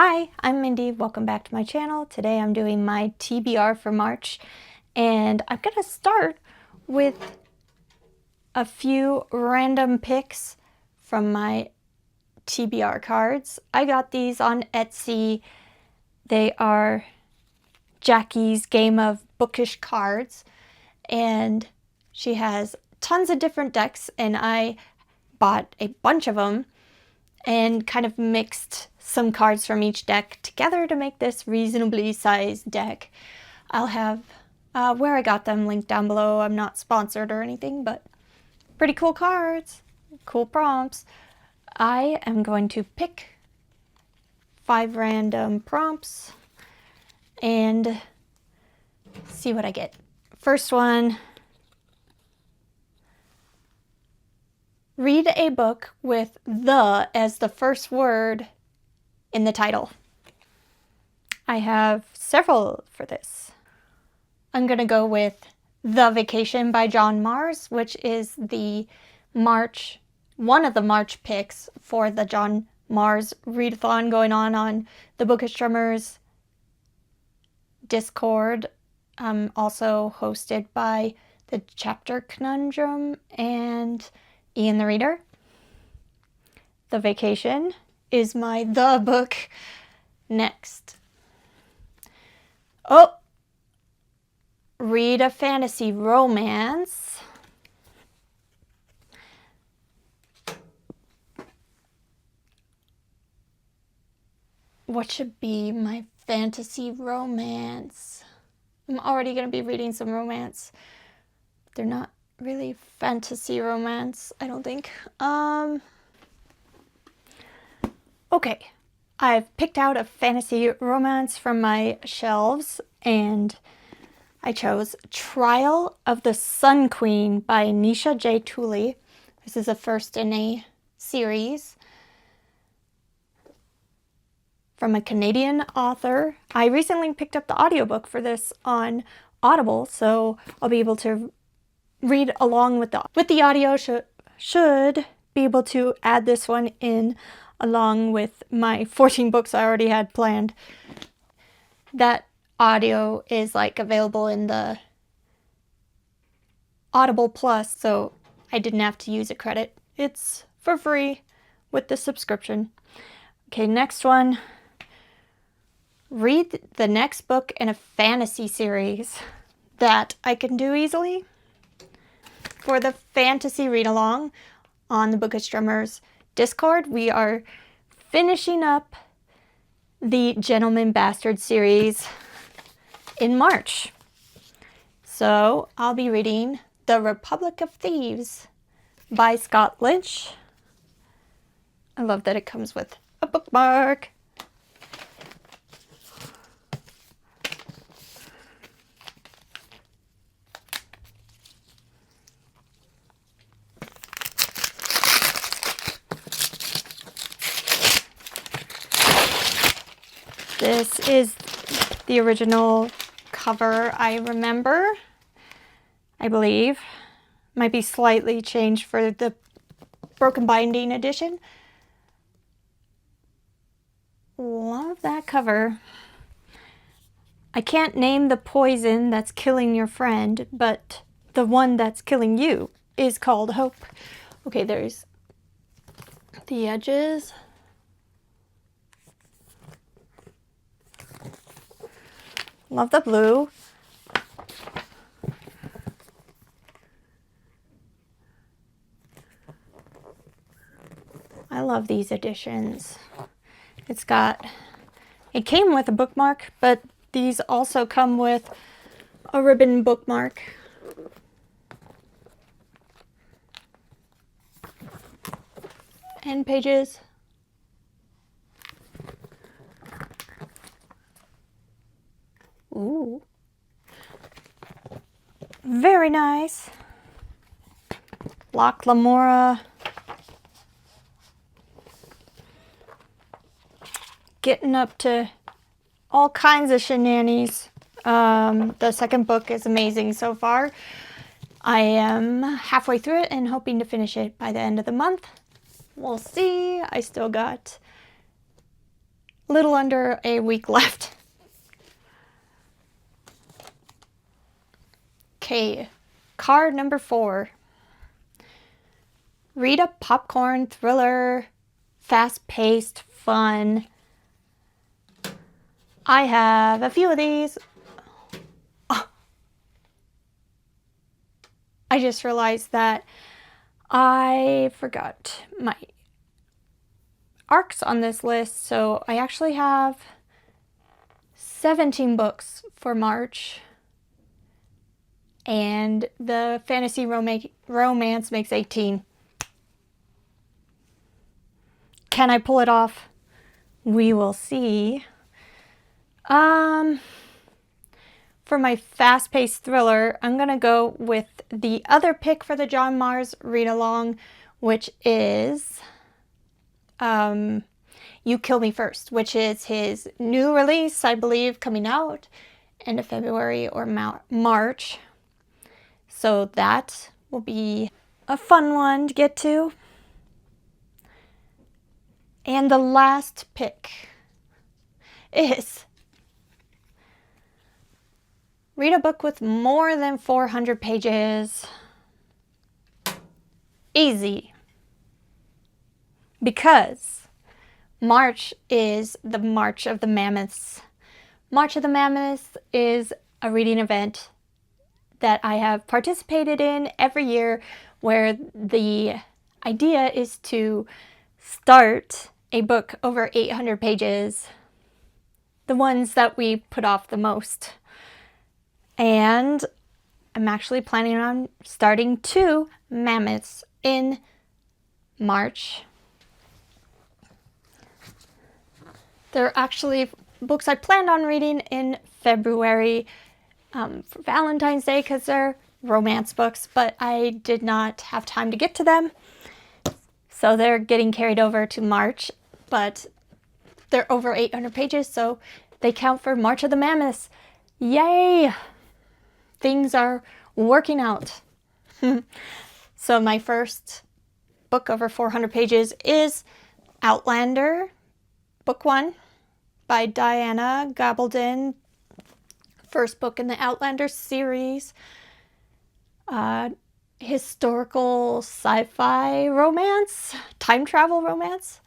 Hi, I'm Mindy. Welcome back to my channel. Today I'm doing my TBR for March, and I'm going to start with a few random picks from my TBR cards. I got these on Etsy. They are Jackie's Game of Bookish Cards, and she has tons of different decks, and I bought a bunch of them and kind of mixed some cards from each deck together to make this reasonably sized deck. I'll have where I got them linked down below. I'm not sponsored or anything, but pretty cool cards, cool prompts. I am going to pick 5 random prompts and see what I get. First one, read a book with "the" as the first word in the title. I have several for this. I'm going to go with The Vacation by John Mars, which is one of the March picks for the John Mars readathon going on the Bookish Drummers Discord, also hosted by the Chapter Conundrum and Ian the Reader. The Vacation is my "the" book. Next. Oh! Read a fantasy romance. What should be my fantasy romance? I'm already going to be reading some romance. They're not really fantasy romance, I don't think. Okay, I've picked out a fantasy romance from my shelves, and I chose Trial of the Sun Queen by Nisha J. Tooley. This is the first in a series from a Canadian author. I recently picked up the audiobook for this on Audible, so I'll be able to read along with the audio. Should be able to add this one in along with my 14 books I already had planned. That audio is available in the Audible Plus, so I didn't have to use a credit. It's for free with the subscription. Okay, next one. Read the next book in a fantasy series that I can do easily. For the fantasy read-along on the Bookish Drummers Discord, we are finishing up the Gentleman Bastard series in March. So I'll be reading The Republic of Thieves by Scott Lynch. I love that it comes with a bookmark. This is the original cover I remember, I believe. Might be slightly changed for the broken binding edition. Love that cover. I can't name the poison that's killing your friend, but the one that's killing you is called hope. Okay, there's the edges. Love the blue. I love these editions. It came with a bookmark, but these also come with a ribbon bookmark. And pages. Ooh. Very nice. Loch Lamora. Getting up to all kinds of shenanigans. The second book is amazing so far. I am halfway through it and hoping to finish it by the end of the month. We'll see. I still got little under a week left. Okay, card number 4. Read a popcorn thriller, fast-paced, fun. I have a few of these. Oh, I just realized that I forgot my arcs on this list, so I actually have 17 books for March, and the fantasy romance makes 18. Can I pull it off? We will see. For my fast-paced thriller, I'm gonna go with the other pick for the John Mars read-along, which is You Kill Me First, which is his new release, I believe, coming out end of February or March. So that will be a fun one to get to. And the last pick is read a book with more than 400 pages. Easy. Because March is the March of the Mammoths. March of the Mammoths is a reading event that I have participated in every year, where the idea is to start a book over 800 pages, the ones that we put off the most. And I'm actually planning on starting 2 mammoths in March. They're actually books I planned on reading in February for Valentine's Day, because they're romance books, but I did not have time to get to them. So they're getting carried over to March, but they're over 800 pages, so they count for March of the Mammoths. Yay! Things are working out. So my first book over 400 pages is Outlander, Book 1 by Diana Gabaldon. First book in the Outlander series. Historical sci-fi romance, time travel romance.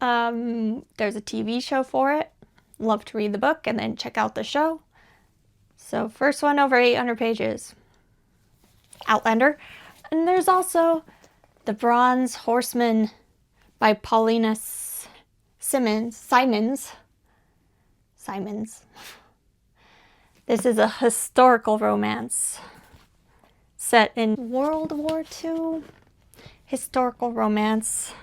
There's a TV show for it. Love to read the book and then check out the show. So first one over 800 pages. Outlander. And there's also The Bronze Horseman by Paulina Simons. This is a historical romance set in World War II. Historical romance.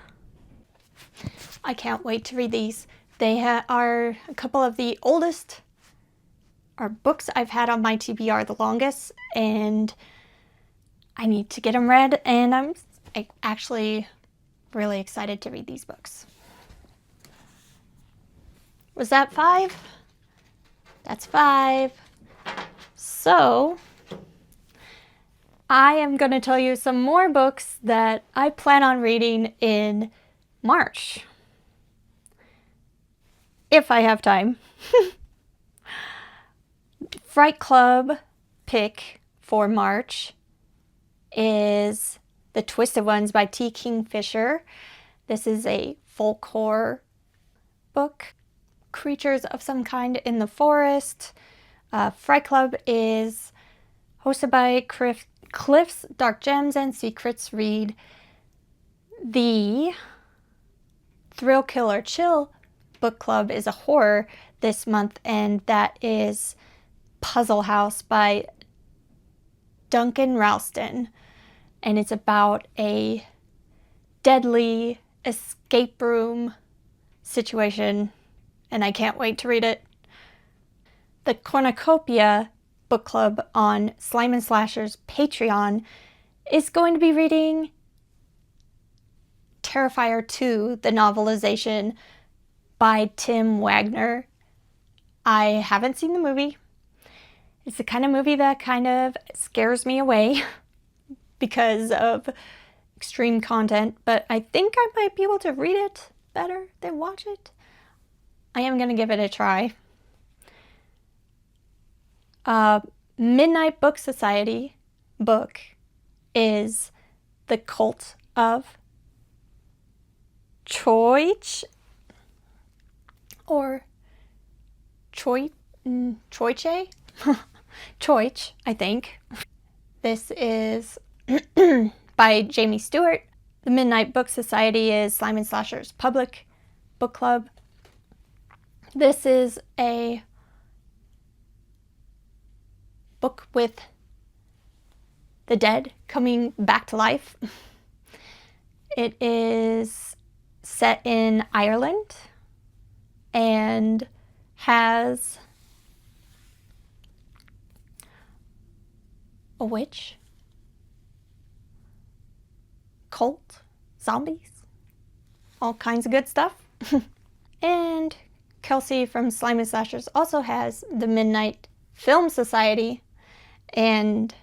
I can't wait to read these. They are a couple of the oldest books I've had on my TBR the longest, and I need to get them read, and I'm actually really excited to read these books. Was that 5? That's 5. So I am going to tell you some more books that I plan on reading in March, if I have time. Fright Club pick for March is The Twisted Ones by T. Kingfisher. This is a folk horror book. Creatures of some kind in the forest. Fright Club is hosted by Cliff's Dark Gems and Secrets read. The Thrill Killer Chill book club is a horror this month, and that is Puzzle House by Duncan Ralston. And it's about a deadly escape room situation, and I can't wait to read it. The Cornucopia book club on Slime and Slasher's Patreon is going to be reading Terrifier 2, the novelization by Tim Wagner. I haven't seen the movie. It's the kind of movie that kind of scares me away because of extreme content, but I think I might be able to read it better than watch it. I am going to give it a try. Midnight Book Society book is The Cult of Choich, or Choiche? Choich, I think. This is by Jamie Stewart. The Midnight Book Society is Simon Slasher's public book club. This is a book with the dead coming back to life. It is set in Ireland and has a witch, cult, zombies, all kinds of good stuff. And Kelsey from Slime and Slashers also has the Midnight Film Society, and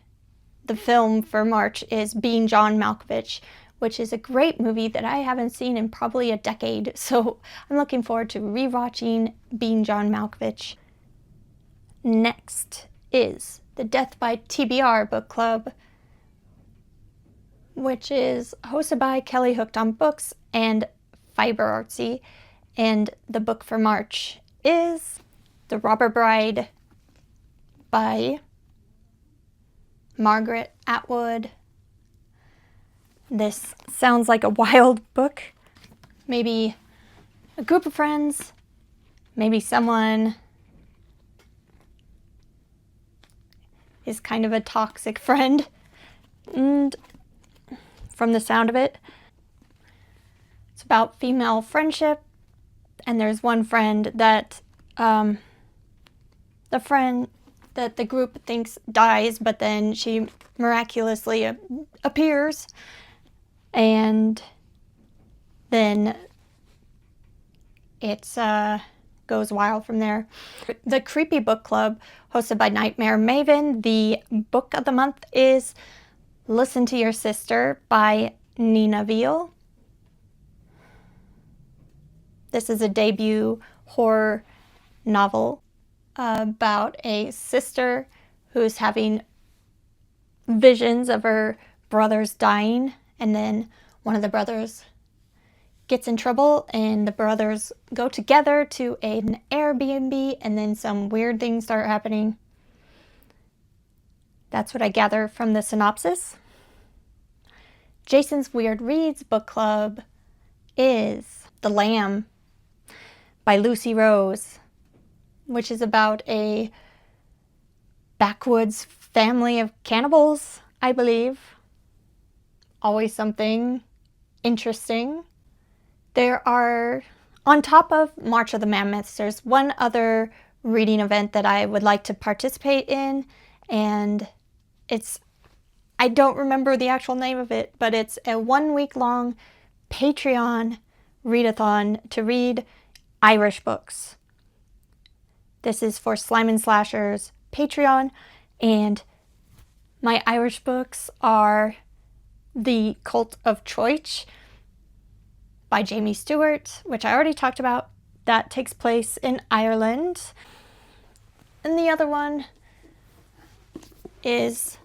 the film for March is Being John Malkovich, which is a great movie that I haven't seen in probably a decade, so I'm looking forward to rewatching Being John Malkovich. Next is the Death by TBR book club, which is hosted by Kelly Hooked on Books and Fiber Artsy, and the book for March is The Robber Bride by Margaret Atwood. This sounds like a wild book. Maybe a group of friends, maybe someone is kind of a toxic friend, and from the sound of it, it's about female friendship, and there's one friend that the group thinks dies, but then she miraculously appears, and then it goes wild from there. The Creepy Book Club, hosted by Nightmare Maven. The book of the month is Listen to Your Sister by Nina Veal. This is a debut horror novel about a sister who's having visions of her brothers dying, and then one of the brothers gets in trouble, and the brothers go together to an Airbnb, and then some weird things start happening. That's what I gather from the synopsis. Jason's Weird Reads book club is The Lamb by Lucy Rose, which is about a backwoods family of cannibals, I believe. Always something interesting. There are, on top of March of the Mammoths, there's one other reading event that I would like to participate in, and I don't remember the actual name of it, but it's a 1 week long Patreon readathon to read Irish books. This is for Slime and Slashers Patreon, and my Irish books are The Cult of Choich by Jamie Stewart, which I already talked about. That takes place in Ireland. And the other one is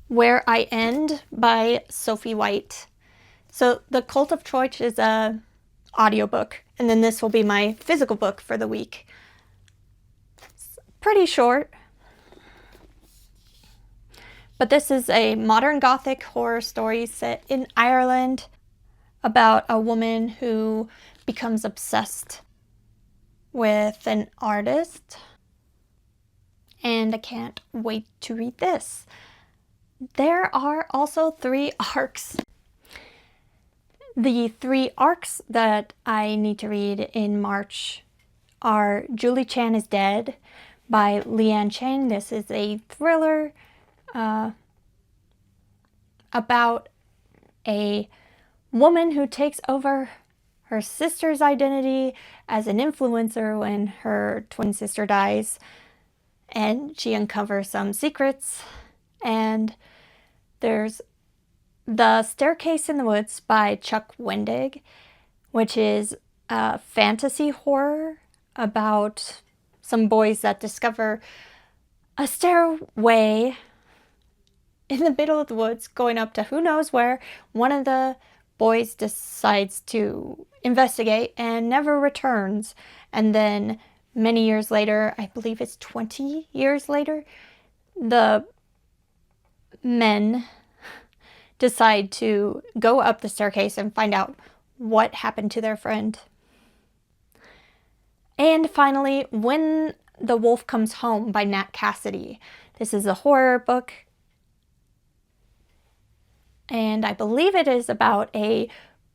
Where I End by Sophie White. So The Cult of Choich is a audiobook, and then this will be my physical book for the week. It's pretty short, but this is a modern gothic horror story set in Ireland about a woman who becomes obsessed with an artist, and I can't wait to read this. There are also 3 arcs. The 3 arcs that I need to read in March are Julie Chan is Dead by Leanne Chang. This is a thriller about a woman who takes over her sister's identity as an influencer when her twin sister dies, and she uncovers some secrets. And there's The Staircase in the Woods by Chuck Wendig, which is a fantasy horror about some boys that discover a stairway in the middle of the woods going up to who knows where. One of the boys decides to investigate and never returns. And then many years later, I believe it's 20 years later, the men decide to go up the staircase and find out what happened to their friend. And finally, When the Wolf Comes Home by Nat Cassidy. This is a horror book, and I believe it is about a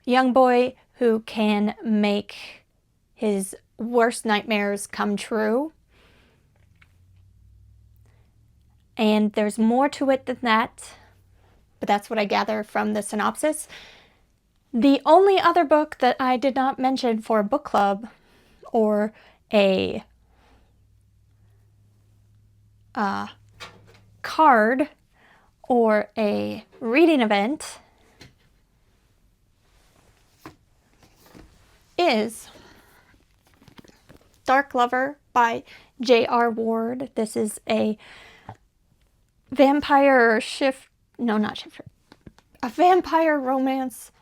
young boy who can make his worst nightmares come true. And there's more to it than that, but that's what I gather from the synopsis. The only other book that I did not mention for a book club or a card or a reading event is Dark Lover by J.R. Ward. This is a vampire a vampire romance,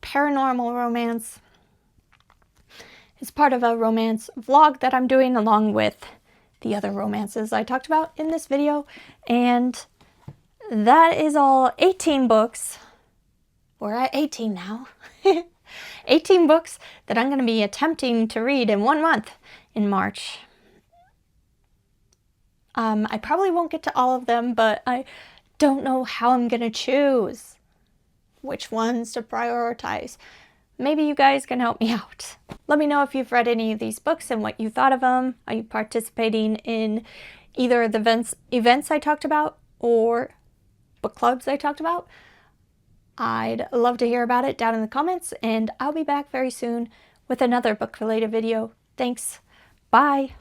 paranormal romance. It's part of a romance vlog that I'm doing along with the other romances I talked about in this video. And that is all 18 books. We're at 18 now. 18 books that I'm going to be attempting to read in 1 month in March. I probably won't get to all of them, but I don't know how I'm going to choose which ones to prioritize. Maybe you guys can help me out. Let me know if you've read any of these books and what you thought of them. Are you participating in either of the events I talked about or book clubs I talked about? I'd love to hear about it down in the comments, and I'll be back very soon with another book-related video. Thanks. Bye.